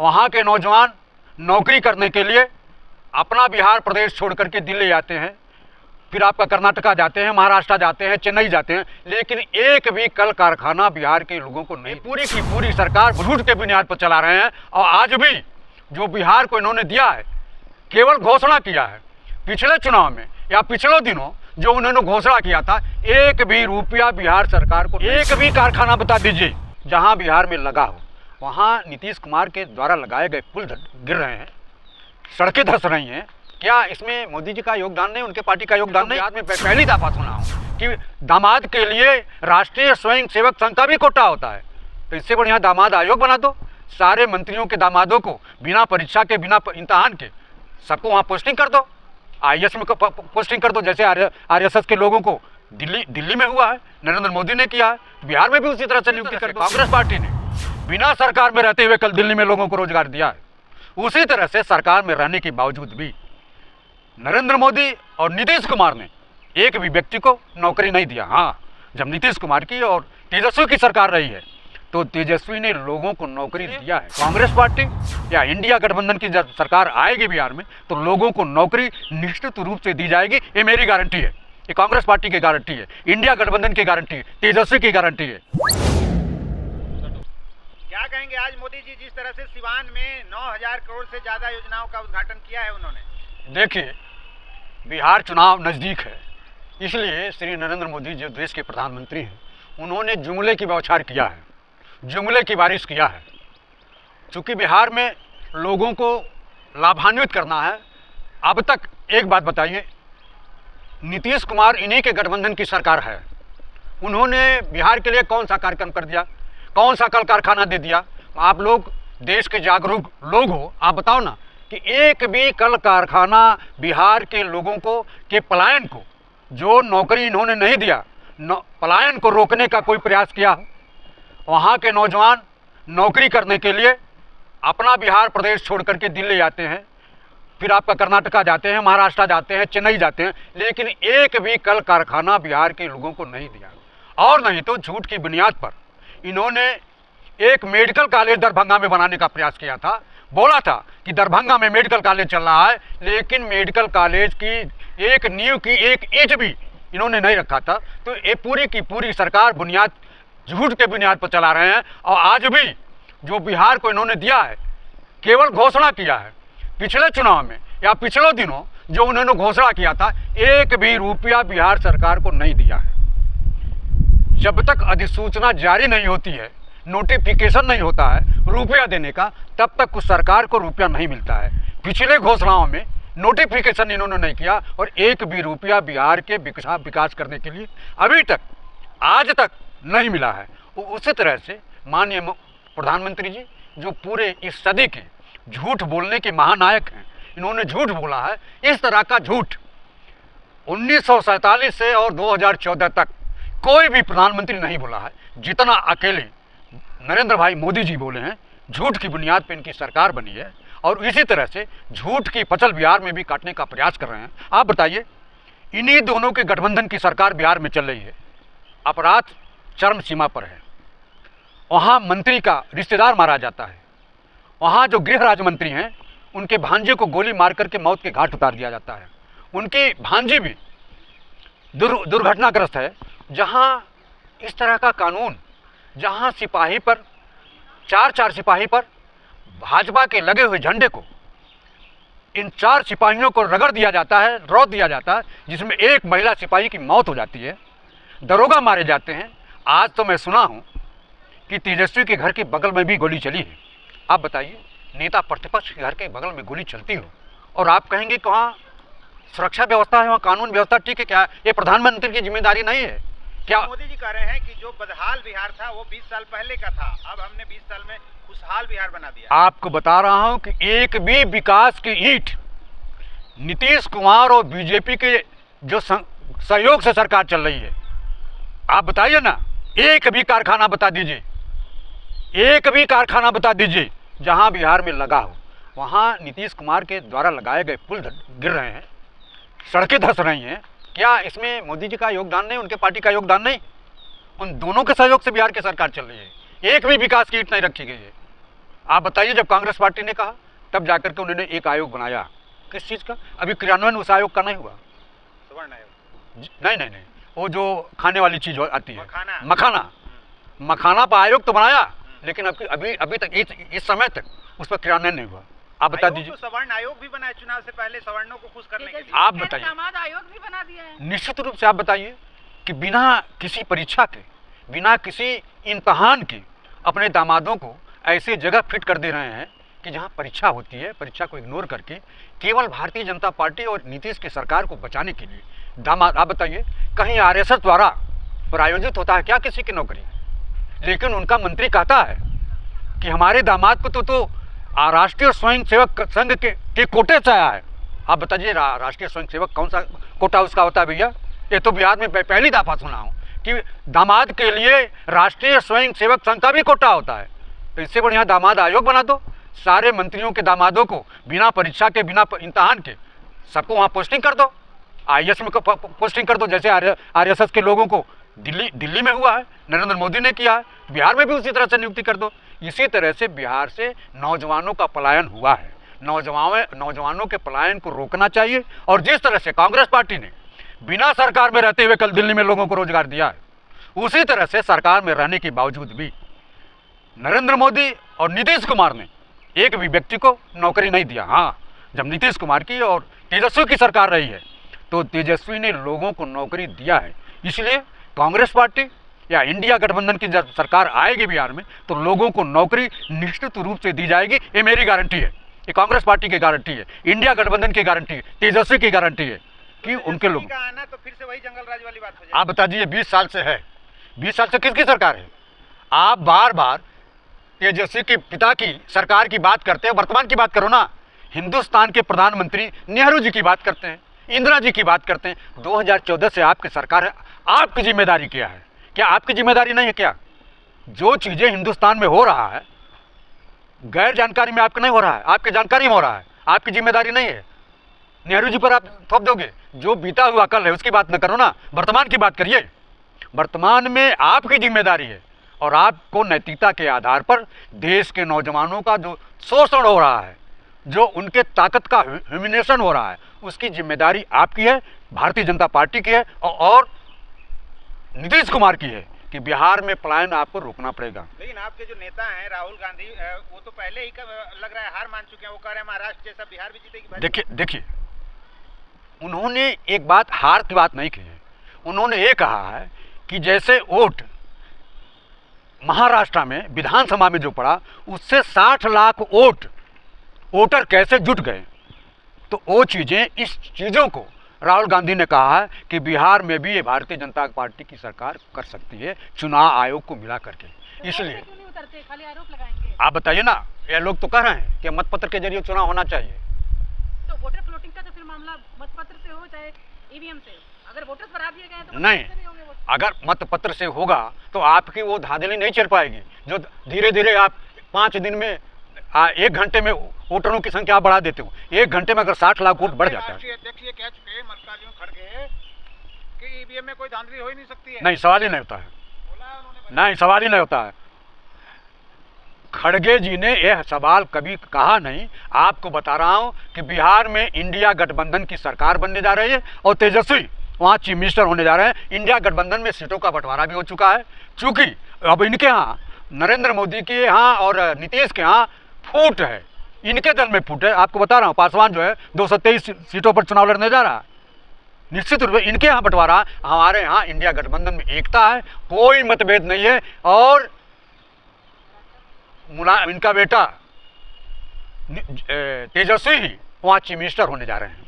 वहाँ के नौजवान नौकरी करने के लिए अपना बिहार प्रदेश छोड़ करके दिल्ली आते हैं, फिर आपका कर्नाटका जाते हैं, महाराष्ट्र जाते हैं, चेन्नई जाते हैं, लेकिन एक भी कल कारखाना बिहार के लोगों को नहीं। पूरी की पूरी सरकार झूठ के बुनियाद पर चला रहे हैं। और आज भी जो बिहार को इन्होंने दिया है, केवल घोषणा किया है। पिछले चुनाव में या पिछले दिनों जो उन्होंने घोषणा किया था, एक भी रुपया बिहार सरकार को, एक भी कारखाना बता दीजिए जहां बिहार में लगा हो। वहां नीतीश कुमार के द्वारा लगाए गए पुल गिर रहे हैं, सड़कें धंस रही हैं। क्या इसमें मोदी जी का योगदान नहीं, उनके पार्टी का योगदान नहीं? आज में पहली दफा सुना हूँ कि दामाद के लिए राष्ट्रीय स्वयं सेवक संघ का भी कोटा होता है। तो इससे बढ़िया दामाद आयोग बना दो, सारे मंत्रियों के दामादों को बिना परीक्षा के, बिना इम्तहान के सबको वहाँ पोस्टिंग कर दो, IAS में पोस्टिंग कर दो, जैसे RSS के लोगों को दिल्ली में हुआ है, नरेंद्र मोदी ने किया है। बिहार में भी उसी तरह से नियुक्ति कर दो। कांग्रेस पार्टी ने बिना सरकार में रहते हुए कल दिल्ली में लोगों को रोजगार दिया है। उसी तरह से सरकार में रहने के बावजूद भी नरेंद्र मोदी और नीतीश कुमार ने एक भी व्यक्ति को नौकरी नहीं दिया। हाँ, जब नीतीश कुमार की और तेजस्वी की सरकार रही है तो तेजस्वी ने लोगों को नौकरी दिया है। कांग्रेस पार्टी या इंडिया गठबंधन की जब सरकार आएगी बिहार में तो लोगों को नौकरी निश्चित रूप से दी जाएगी। ये मेरी गारंटी है, ये कांग्रेस पार्टी की गारंटी है, इंडिया गठबंधन की गारंटी है, तेजस्वी की गारंटी है। क्या कहेंगे आज मोदी जी जिस तरह से सिवान में 9,000 करोड़ से ज्यादा योजनाओं का उद्घाटन किया है उन्होंने? देखिए, बिहार चुनाव नज़दीक है, इसलिए श्री नरेंद्र मोदी जो देश के प्रधानमंत्री हैं, उन्होंने जुमले की बौछार किया है, जुमले की बारिश किया है। चूँकि बिहार में लोगों को लाभान्वित करना है। अब तक एक बात बताइए, नीतीश कुमार इन्हीं के गठबंधन की सरकार है, उन्होंने बिहार के लिए कौन सा कार्यक्रम कर दिया, कौन सा कल कारखाना दे दिया? आप लोग देश के जागरूक लोग हो, आप बताओ ना कि एक भी कल कारखाना बिहार के लोगों को के पलायन को, जो नौकरी इन्होंने नहीं दिया, पलायन को रोकने का कोई प्रयास किया? वहाँ के नौजवान नौकरी करने के लिए अपना बिहार प्रदेश छोड़ करके दिल्ली आते हैं, फिर आपका कर्नाटका जाते हैं, महाराष्ट्र जाते हैं, चेन्नई जाते हैं, लेकिन एक भी कल कारखाना बिहार के लोगों को नहीं दिया। और नहीं तो झूठ की बुनियाद पर इन्होंने एक मेडिकल कॉलेज दरभंगा में बनाने का प्रयास किया था। बोला था कि दरभंगा में मेडिकल कॉलेज चल रहा है, लेकिन मेडिकल कॉलेज की एक नींव की एक ईंट भी इन्होंने नहीं रखा था। तो ये पूरी की पूरी सरकार बुनियाद झूठ के बुनियाद पर चला रहे हैं। और आज भी जो बिहार को इन्होंने दिया है, केवल घोषणा किया है। पिछले चुनाव में या पिछले दिनों जो उन्होंने घोषणा किया था, एक भी रुपया बिहार सरकार को नहीं दिया है। जब तक अधिसूचना जारी नहीं होती है, नोटिफिकेशन नहीं होता है रुपया देने का, तब तक उस सरकार को रुपया नहीं मिलता है। पिछले घोषणाओं में नोटिफिकेशन इन्होंने नहीं किया और एक भी रुपया बिहार के विकास करने के लिए अभी तक आज तक नहीं मिला है। उसी तरह से माननीय प्रधानमंत्री जी जो पूरे इस सदी के झूठ बोलने के महानायक हैं, इन्होंने झूठ बोला है। इस तरह का झूठ 1947 से और 2014 तक कोई भी प्रधानमंत्री नहीं बोला है, जितना अकेले नरेंद्र भाई मोदी जी बोले हैं। झूठ की बुनियाद पर इनकी सरकार बनी है और इसी तरह से झूठ की फसल बिहार में भी काटने का प्रयास कर रहे हैं। आप बताइए, इन्हीं दोनों के गठबंधन की सरकार बिहार में चल रही है, अपराध चरम सीमा पर है। वहाँ मंत्री का रिश्तेदार मारा जाता है, वहाँ जो गृह राज्य मंत्री हैं उनके भांजे को गोली मार करके मौत के घाट उतार दिया जाता है। उनकी भांजी भी दुर्घटनाग्रस्त है। जहाँ इस तरह का कानून, जहाँ सिपाही पर चार सिपाही पर भाजपा के लगे हुए झंडे को, इन 4 सिपाहियों को रगड़ दिया जाता है, रौंद दिया जाता है, जिसमें एक महिला सिपाही की मौत हो जाती है, दरोगा मारे जाते हैं। आज तो मैं सुना हूँ कि तेजस्वी के घर के बगल में भी गोली चली है। आप बताइए, नेता प्रतिपक्ष के घर के बगल में गोली चलती हो और आप कहेंगे कि वहाँ सुरक्षा व्यवस्था है, वहाँ कानून व्यवस्था ठीक है? क्या ये प्रधानमंत्री की जिम्मेदारी नहीं है क्या? मोदी जी कह रहे हैं कि जो बदहाल बिहार था वो 20 साल पहले का था, अब हमने 20 साल में खुशहाल बिहार बना दिया। आपको बता रहा हूं कि एक भी विकास की ईंट नीतीश कुमार और बीजेपी के जो सहयोग से सरकार चल रही है, आप बताइए ना, एक भी कारखाना बता दीजिए, एक भी कारखाना बता दीजिए जहां बिहार में लगा हो। वहां नीतीश कुमार के द्वारा लगाए गए पुल गिर रहे हैं, सड़कें धंस रही हैं। क्या इसमें मोदी जी का योगदान नहीं, उनके पार्टी का योगदान नहीं? उन दोनों के सहयोग से बिहार की सरकार चल रही है, एक भी विकास की ईंट नहीं रखी गई है। आप बताइए, जब कांग्रेस पार्टी ने कहा तब जाकर के उन्होंने एक आयोग बनाया। किस चीज़ का? अभी क्रियान्वयन उस आयोग का नहीं हुआ। सवर्ण आयोग? नहीं, वो जो खाने वाली चीज़ आती है, मखाना। मखाना पर आयोग तो बनाया, लेकिन अभी तक इस समय तक उस पर क्रियान्वयन नहीं हुआ। आप बता दीजिए। तो सवर्ण आयोग भी बनाया चुनाव से पहले सवर्णों को खुश करने के लिए। आप बताइए। दामाद आयोग भी बना दिया है। निश्चित रूप से आप बताइए कि बिना किसी परीक्षा के, बिना किसी इम्तहान के अपने दामादों को ऐसे जगह फिट कर दे रहे हैं कि जहां परीक्षा होती है, परीक्षा को इग्नोर करके केवल भारतीय जनता पार्टी और नीतीश की सरकार को बचाने के लिए दामाद। आप बताइए, कहीं आरएसएस द्वारा प्रायोजित होता है क्या किसी की नौकरी? लेकिन उनका मंत्री कहता है कि हमारे दामाद को तो राष्ट्रीय स्वयं सेवक संघ के कोटे से आया है। आप बताइए, राष्ट्रीय स्वयं सेवक कौन सा कोटा उसका होता है भैया? ये तो बिहार में पहली दफा सुना हूँ कि दामाद के लिए राष्ट्रीय स्वयं सेवक संघ का भी कोटा होता है। तो इससे बढ़िया दामाद आयोग बना दो, सारे मंत्रियों के दामादों को बिना परीक्षा के, बिना इम्तहान के सबको वहाँ पोस्टिंग कर दो, आईएएस में पोस्टिंग कर दो, जैसे आरएसएस के लोगों को दिल्ली में हुआ है, नरेंद्र मोदी ने किया है। बिहार में भी उसी तरह से नियुक्ति कर दो। इसी तरह से बिहार से नौजवानों का पलायन हुआ है। नौजवानों के पलायन को रोकना चाहिए। और जिस तरह से कांग्रेस पार्टी ने बिना सरकार में रहते हुए कल दिल्ली में लोगों को रोजगार दिया है, उसी तरह से सरकार में रहने के बावजूद भी नरेंद्र मोदी और नीतीश कुमार ने एक भी व्यक्ति को नौकरी नहीं दिया। हाँ, जब नीतीश कुमार की और तेजस्वी की सरकार रही है तो तेजस्वी ने लोगों को नौकरी दिया है। इसलिए कांग्रेस पार्टी या इंडिया गठबंधन की जब सरकार आएगी बिहार में तो लोगों को नौकरी निश्चित रूप से दी जाएगी। ये मेरी गारंटी है, ये कांग्रेस पार्टी की गारंटी है, इंडिया गठबंधन की गारंटी है, तेजस्वी की गारंटी है कि उनके लोग का आना तो फिर से वही जंगल राज वाली बात हो जाएगी। आप बताइए, 20 साल से है, 20 साल से किसकी सरकार है? आप बार बार तेजस्वी के पिता की सरकार की बात करते हैं, वर्तमान की बात करो ना। हिंदुस्तान के प्रधानमंत्री नेहरू जी की बात करते हैं, इंदिरा जी की बात करते हैं। 2014 से आपकी सरकार है, आपकी जिम्मेदारी क्या है? क्या आपकी जिम्मेदारी नहीं है क्या? जो चीज़ें हिंदुस्तान में हो रहा है गैर जानकारी में आपको नहीं हो रहा है, आपकी जानकारी में हो रहा है, आपकी जिम्मेदारी नहीं है। नेहरू जी पर आप थोप दोगे? जो बीता हुआ कल है उसकी बात न करो ना, वर्तमान की बात करिए। वर्तमान में आपकी जिम्मेदारी है और आपको नैतिकता के आधार पर देश के नौजवानों का जो शोषण हो रहा है, जो उनके ताकत का ह्यूमिनेशन हो रहा है, उसकी जिम्मेदारी आपकी है, भारतीय जनता पार्टी की है और नीतीश कुमार की है कि बिहार में पलायन आपको रोकना पड़ेगा। लेकिन आपके जो नेता हैं राहुल गांधी, वो तो पहले ही लग रहा है हार मान चुके हैं। वो कह रहे हैं महाराष्ट्र जैसा बिहार भी जीतेगी। देखिए, उन्होंने एक बात, हार की बात नहीं की है। उन्होंने ये कहा है कि जैसे वोट महाराष्ट्र में विधानसभा में जो पड़ा उससे 60 लाख वोटर कैसे जुट गए। तो वो चीज़ें, इस चीज़ों को राहुल गांधी ने कहा है कि बिहार में भी ये भारतीय जनता पार्टी की सरकार कर सकती है चुनाव आयोग को मिला करके। इसलिए खाली आरोप लगाएंगे। आप बताइए ना, ये लोग तो कह रहे हैं कि मतपत्र के जरिए चुनाव होना चाहिए। तो वोटर फ्लोटिंग का तो फिर मामला मतपत्र से हो चाहे ईवीएम से, अगर वोटर्स बढ़ा दिए गए तो नहीं, अगर मतपत्र से होगा तो आपकी वो धांधली नहीं चल पाएगी जो धीरे धीरे आप 5 दिन में 1 घंटे में वोटरों की संख्या बढ़ा देते हो। 1 घंटे में अगर 60 लाख वोट बढ़ जाता है। अध्यक्ष ये कह चुके हैं मल्लिकार्जुन खड़गे कि ईवीएम में कोई धांधली हो ही नहीं सकती है। नहीं, सवाल ही नहीं होता है। नहीं, सवाल ही नहीं होता है। खड़गे जी ने यह सवाल कभी कहा नहीं। आपको बता रहा हूं कि बिहार में इंडिया गठबंधन की सरकार बनने जा रही है और तेजस्वी वहाँ चीफ मिनिस्टर होने जा रहे हैं। इंडिया गठबंधन में सीटों का बंटवारा भी हो चुका है। चूंकि अब इनके यहाँ नरेंद्र मोदी के यहाँ और नीतीश के यहाँ फूट है, इनके दल में फूट है। आपको बता रहा हूँ, पासवान जो है 223 सीटों पर चुनाव लड़ने जा रहा है। निश्चित रूप से इनके यहाँ बंटवारा, हमारे यहाँ इंडिया गठबंधन में एकता है, कोई मतभेद नहीं है। और इनका बेटा तेजस्वी ही वहाँ चीफ मिनिस्टर होने जा रहे हैं।